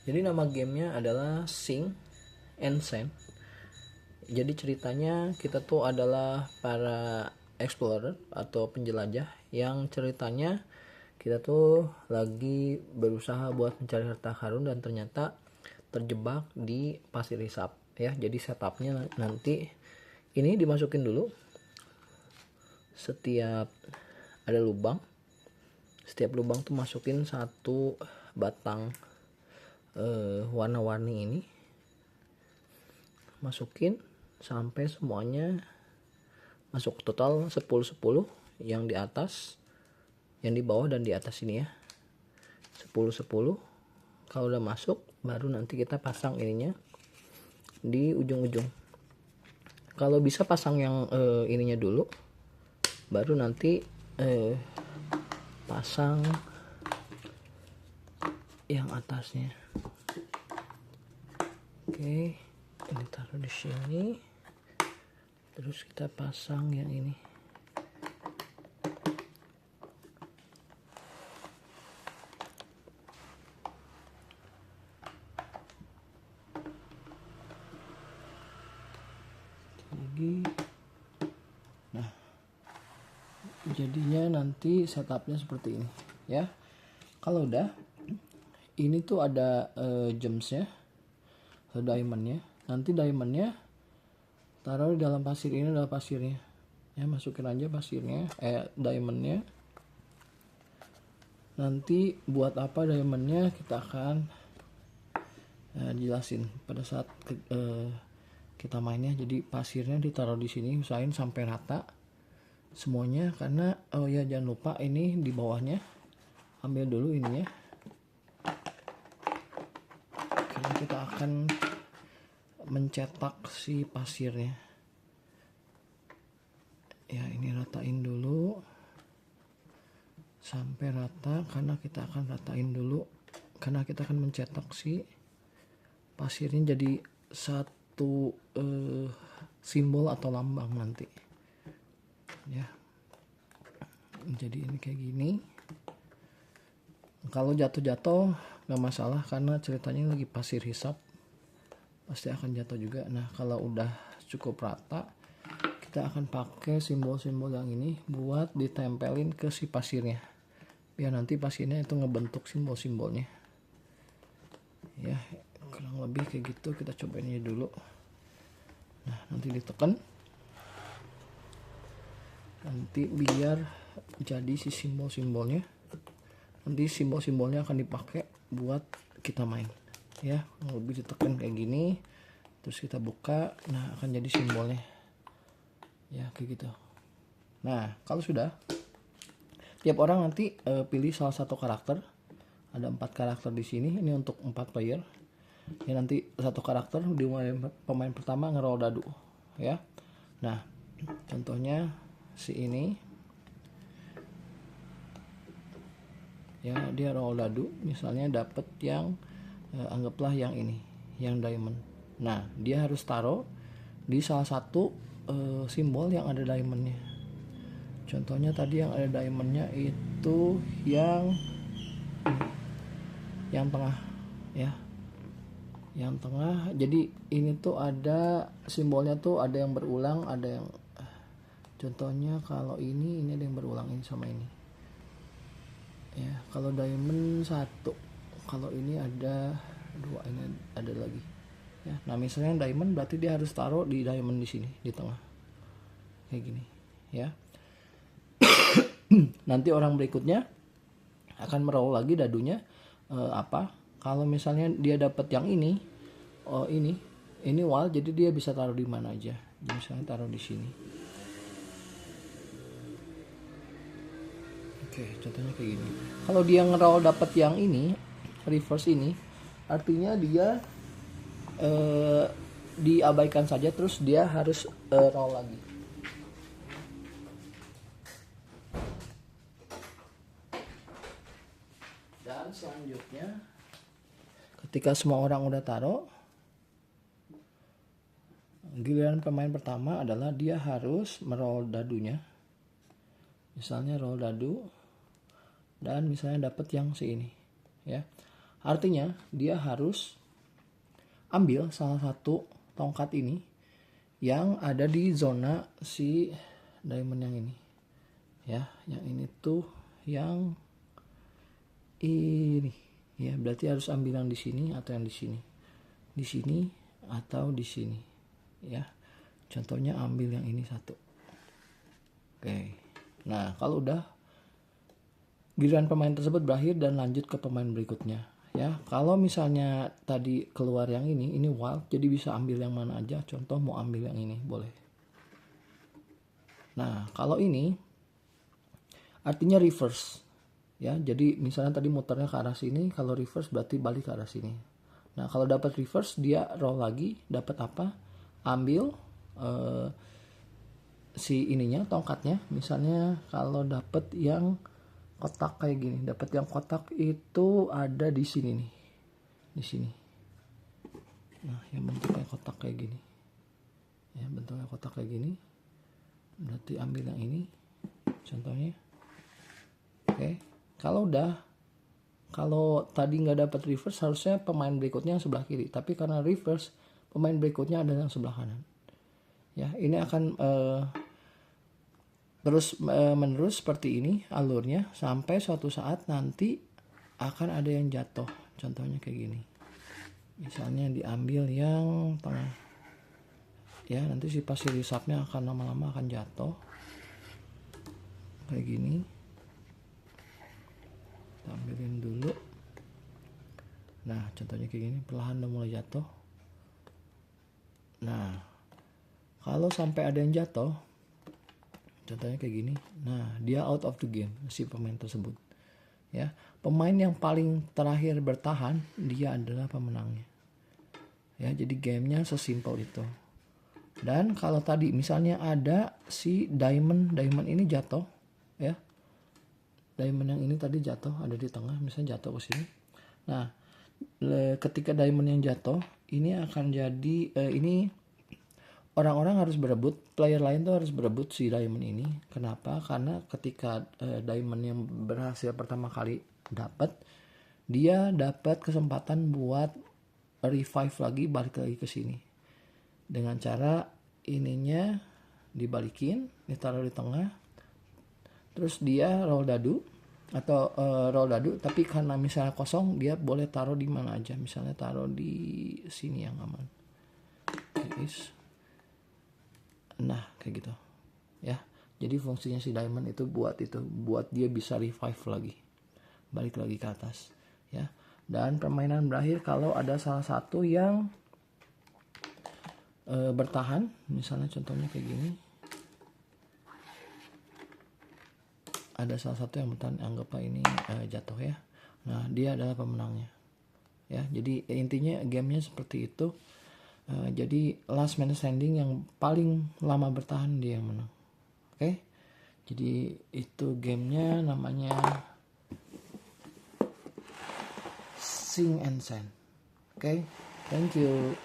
Jadi nama gamenya adalah Sing and Sand. Jadi ceritanya kita tuh adalah para explorer atau penjelajah yang ceritanya kita tuh lagi berusaha buat mencari harta karun dan ternyata terjebak di pasir hisap ya. Jadi setupnya nanti ini dimasukin dulu, setiap ada lubang, setiap lubang tuh masukin satu batang warna-warni ini, masukin sampai semuanya masuk, total 10-10 yang di atas, yang di bawah dan di atas ini ya, 10-10. Kalau udah masuk baru nanti kita pasang ininya di ujung-ujung. Kalau bisa pasang yang ininya dulu, baru nanti pasang yang atasnya. Oke, ini taruh di sini. Terus kita pasang yang ini. Lagi. Nah, jadinya nanti setupnya seperti ini ya. Kalau udah, ini tuh ada gemsnya, diamondnya. Nanti diamondnya taruh di dalam pasir ini, adalah pasirnya ya, masukin aja pasirnya, diamondnya. Nanti buat apa diamondnya kita akan jelasin pada saat kita mainnya. Jadi pasirnya ditaruh di sini, usahain sampai rata semuanya, karena oh ya jangan lupa ini di bawahnya ambil dulu ininya, karena kita akan mencetak si pasirnya ya. Ini ratain dulu sampai rata, karena kita akan ratain dulu karena kita akan mencetak si pasirnya jadi satu simbol atau lambang nanti ya. Jadi ini kayak gini. Kalau jatuh-jatuh nggak masalah, karena ceritanya lagi pasir hisap, pasti akan jatuh juga. Nah, kalau udah cukup rata, kita akan pakai simbol-simbol yang ini buat ditempelin ke si pasirnya, biar nanti pasirnya itu ngebentuk simbol-simbolnya ya. Kurang lebih kayak gitu. Kita cobain aja dulu. Nah, nanti ditekan nanti biar jadi si simbol-simbolnya. Nanti simbol-simbolnya akan dipakai buat kita main ya. Lebih ditekan kayak gini, terus kita buka, nah akan jadi simbolnya ya, kayak gitu. Nah, kalau sudah, tiap orang nanti pilih salah satu karakter. Ada 4 karakter di sini, ini untuk 4 player ya. Nanti satu karakter di pemain pertama ngeroll dadu ya. Nah, contohnya si ini ya, dia roll dadu, misalnya dapet yang anggaplah yang ini, yang diamond. Nah, dia harus taruh di salah satu simbol yang ada diamondnya. Contohnya tadi yang ada diamondnya itu yang tengah ya, yang tengah. Jadi ini tuh ada simbolnya tuh, ada yang berulang, ada yang contohnya kalau ini ada yang berulang, ini sama ini ya. Kalau diamond 1, kalau ini ada 2, ini ada lagi ya. Nah, misalnya diamond berarti dia harus taruh di diamond di sini di tengah kayak gini ya. Nanti orang berikutnya akan meroll lagi dadunya. Kalau misalnya dia dapat yang ini, ini wall, jadi dia bisa taruh di mana aja. Jadi misalnya taruh di sini. Oke, contohnya kayak gini. Kalau dia ngeroll dapat yang ini, reverse ini, artinya dia diabaikan saja, terus dia harus roll lagi. Dan selanjutnya, ketika semua orang udah taruh, giliran pemain pertama adalah dia harus meroll dadunya. Misalnya roll dadu, dan misalnya dapat yang si ini ya. Artinya dia harus ambil salah satu tongkat ini yang ada di zona si diamond yang ini. Ya, yang ini tuh yang ini. Ya, berarti harus ambil yang di sini atau yang di sini. Di sini atau di sini. Ya. Contohnya ambil yang ini satu. Oke. Nah, kalau udah, giliran pemain tersebut berakhir dan lanjut ke pemain berikutnya. Ya, kalau misalnya tadi keluar yang ini wild, jadi bisa ambil yang mana aja. Contoh mau ambil yang ini, boleh. Nah, kalau ini artinya reverse. Ya, jadi misalnya tadi muternya ke arah sini, kalau reverse berarti balik ke arah sini. Nah, kalau dapat reverse dia roll lagi, dapat apa? Ambil si ininya, tongkatnya. Misalnya kalau dapat yang kotak kayak gini, dapat yang kotak itu ada di sini nih, di sini. Nah, yang bentuknya kotak kayak gini, ya bentuknya kotak kayak gini, berarti ambil yang ini, contohnya. Oke, kalau tadi nggak dapat reverse, harusnya pemain berikutnya yang sebelah kiri, tapi karena reverse, pemain berikutnya ada yang sebelah kanan. Ya, ini akan terus menerus seperti ini alurnya sampai suatu saat nanti akan ada yang jatuh. Contohnya kayak gini. Misalnya diambil yang tengah. Ya, nanti si pasir risapnya akan lama-lama akan jatuh. Kayak gini. Kita ambilin dulu. Nah, contohnya kayak gini, perlahan udah mulai jatuh. Nah, kalau sampai ada yang jatuh, contohnya kayak gini. Nah, dia out of the game si pemain tersebut. Ya, pemain yang paling terakhir bertahan dia adalah pemenangnya. Ya, jadi gamenya sesimpel itu. Dan kalau tadi misalnya ada si diamond ini jatuh, ya. Diamond yang ini tadi jatuh, ada di tengah, misalnya jatuh ke sini. Nah, ketika diamond yang jatuh, ini akan jadi ini orang-orang harus berebut, player lain tuh harus berebut si diamond ini. Kenapa? Karena ketika diamond yang berhasil pertama kali dapat, dia dapat kesempatan buat revive lagi, balik lagi ke sini. Dengan cara ininya dibalikin, ditaruh di tengah, terus dia roll dadu atau roll dadu, tapi karena misalnya kosong, dia boleh taruh di mana aja. Misalnya taruh di sini yang aman. Guys. Nah, kayak gitu. Ya. Jadi fungsinya si diamond itu buat dia bisa revive lagi. Balik lagi ke atas, ya. Dan permainan berakhir kalau ada salah satu yang bertahan, misalnya contohnya kayak gini. Ada salah satu yang bertahan, anggaplah ini jatuh ya. Nah, dia adalah pemenangnya. Ya, jadi intinya gamenya seperti itu. Jadi last man standing yang paling lama bertahan dia yang menang. Oke. Jadi itu gamenya namanya Sing and Sand. Oke. Thank you.